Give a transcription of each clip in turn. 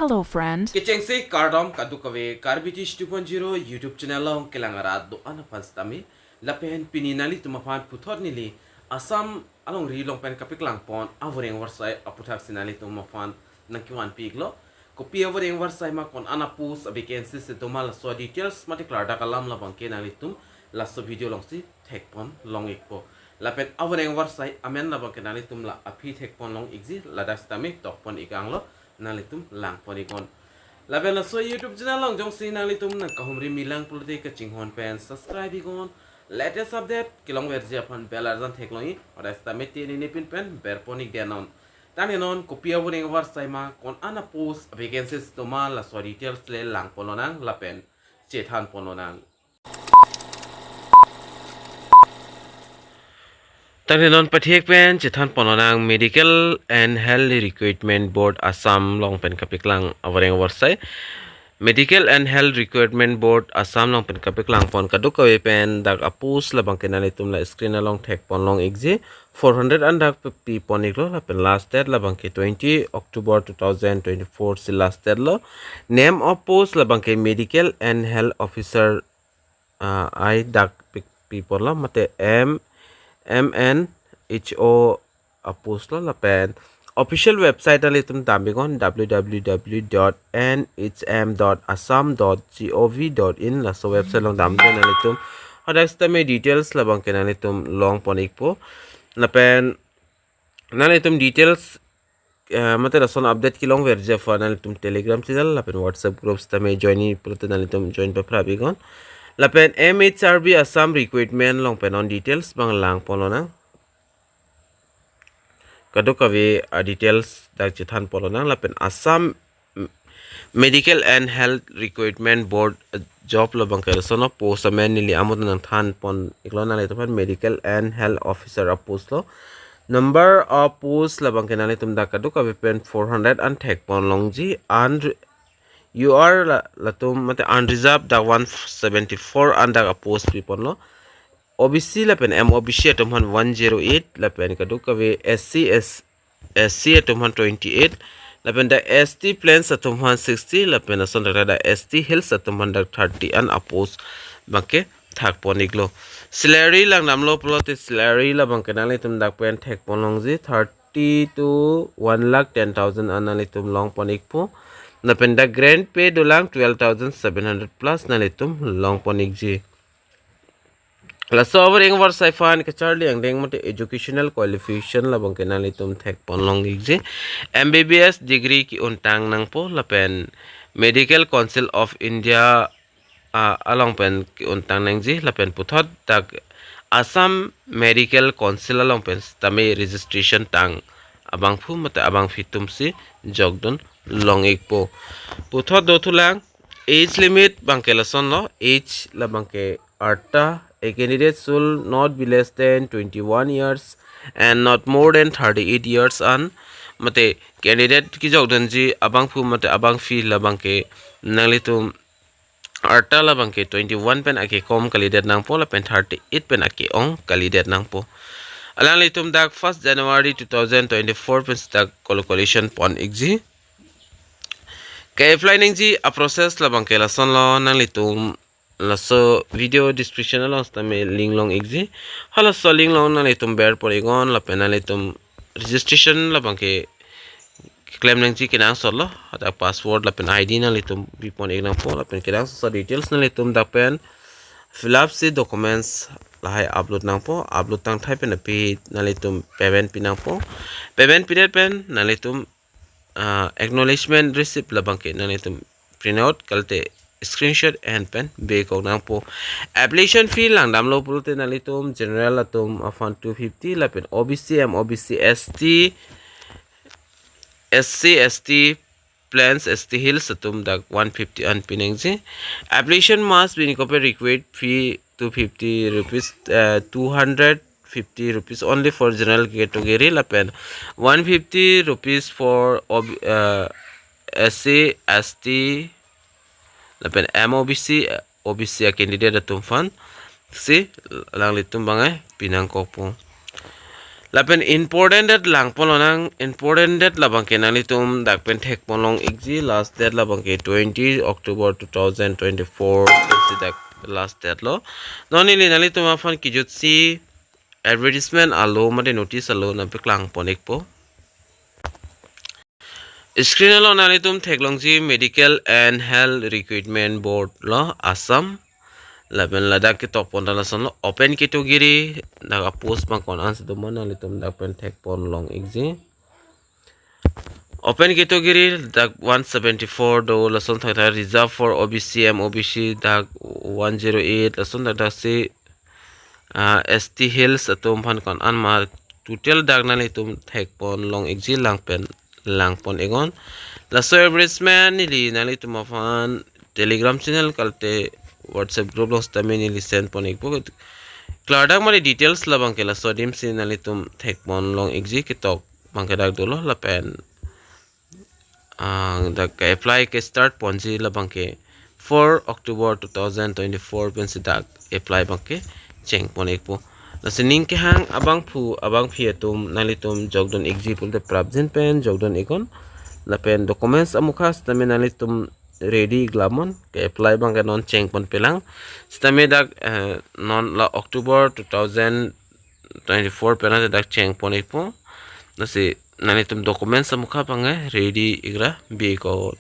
Hello, friend. Kecengsi kardom kadukawe karbiti 2.0 YouTube channel long kelangara do ana panstami lapen pininali tumafan puthor nili Assam along ri long pen kapiklang pon avoreng warsai aputhak sinali tumafan nangkiwan piglo kopi avoreng warsai ma kon ana pus vacancies se tumal so details mati klarda kalam la bangke nali tum last video long si thek pon long ekpo lapen avoreng warsai amen la bangke nali tum la api thek pon long exi ladas tami tok pon ikanglo nali tum lang pon ikon Laben la so YouTube channel long jong si nang litum na kahumri milang politik ka chinghon pen subscribe ikon latest update kilong versi upon bell arjan thekloi or esta meti ni pin pen berponik denon tani non kopia wuring war saima kon ana post vacancies to ma la so details le lang polonang lapen chethan polonang tani non pathik pen chethan polonang medical and health recruitment board Assam long pen kapiklang awareng warsai Medical and Health Recruitment Board Assam long pen kapiklang pon kaduk kawe pen dak apus labang kenali tum la screen along tek pon long exi 400 and dak pi pon iklo la pen last date labang ke 20 October 2024 si last date lo name of post labang ke Medical and Health Officer I dak pi pon la mate MNHO apus lo la pen Official website alitum dambigon www.nhm.assam.gov.in la so website long dambigon alitum odas tame details la bangken alitum long ponik po la pen nalitum details mate rason update ki long verja fa nalitum telegram channel la pen whatsapp groups tame joini prote nalitum join pa prabigon la pen MHRB Assam Recruitment long pen on details bang lang polona kadukawe details dak chethan polonang lapen Assam Medical and Health Recruitment Board job lo bangkel sono post amen nili amot nang than pon iklona le topan Medical and Health Officer post lo number of post la bangkel nali tum dak kadukawe pen 400 and tek pon longji and you are latum mate unreserved dak 174 and dak post people lo OBC lapen MOBC atumhan 108 lapen kadukawe SC atumhan 28 lapen da ST plans atumhan 60 lapen ason da ST hills atumhan 30 an apos bangke thak poniglo salary lang namlo plote salary la bangke nali tum dak pen thek ponlongji 30 to 1,10,000 anali tum long ponik po lapen da grand pay dulang 12,700 plus nali tum long ponikji la sover eng war saifan ke charlie ang deng mate educational qualification la bang kenali tum thek ponlong igje MBBS degree ki untang nang po la pen Medical Council of India along pen ki untang nang ji la pen puthot tak Assam Medical Council along pen tame registration tang abang phu mate abang fitum si jogdon long ik po puthot do thulang age limit bang kelason lo age la bang ke arta A candidate should not be less than 21 years and not more than 38 years on mate candidate ki jogdan ji abang phu mate abang fi labang ke nalitum arta labang ke 21 pen ake kom candidate nang po la pen 38 pen ake ong candidate nang po alang litum dak 1st January 2024 pen stak calculation pon exi ke apply ning ji a process labang ke lason lo nang litum laso video description along tame link long exi hala so link long na litum bear polygon la pena litum registration la bangke claim nang ji kinang solo ada password la pen id na litum bipon ignang po la pen kinang so details na litum da pen fill up si documents la hai upload nang po upload tang type na pi na litum payment pinang po payment period pen na litum acknowledgement receipt la bangke na litum print out kalte screenshot and pen be ko nang po application fee lang dam lo pulte na litum general atum afan 250 la pen OBC MOBC ST plans ST hills atum dak 150 an pineng ji application must be incorporate required fee 250 rupees 250 rupees only for general category la pen 150 rupees for SC ST lapen MOBC OBC candidate atum fan si lang litum bangai pinang kopo lapen important date lang polonang important date labang ke nali tum dak pen thek polong exi last date labang ke 20 October 2024 si dak last date lo noni li nali tum afan kijut si advertisement alo mate notice alo na pe klang ponek po screen lo nali tum theklong ji medical and health recruitment board lo Assam laben ladak ke tok pon dala son open category daga post bang kon ans do mana litum dak pen thek pon long exi open category dak 174 do lason thata reserve for OBC MOBC dak 108 lason dak si ST hills atum phan kon an ma total dak na litum thek pon long exi lang pon egon laso advertisement ni li na litum afan telegram channel kalte WhatsApp group los tamini listen pon ek pok kladak mari details labang kela sodim sinali tum thek pon long exi kitok bangke dak dolo la pen dak apply ke start ponji labang ke 4 October 2024 pen sidak apply bangke cheng pon ek po lasining ke hang abang phi tum nalitum jogdon example de prabjen pen jogdon ekon la pen documents amukhas taminali tum ready glamon ke apply bang ke non cheng pon pelang stame dak non la October 2024 pena dak cheng pon ipo nasi nani tum documents amukha bang ready igra be ko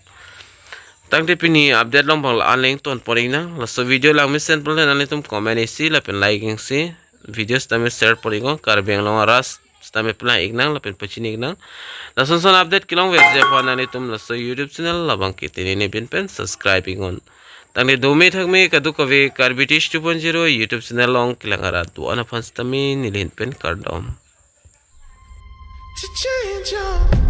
tang te pini update long bang anleng ton poring na la so video lang misen pon nani tum comment isi la pen liking si videos tame share poringo karbeng long ras stame plan ignang la pen pachini ignang la son update kilong webje panani tum la so YouTube channel labang kitini ne pen subscribing on tangni dome thakme kadu kave karbitish 2.0 YouTube channel long kilangara tu ana fans tami nilin pen kardom to change your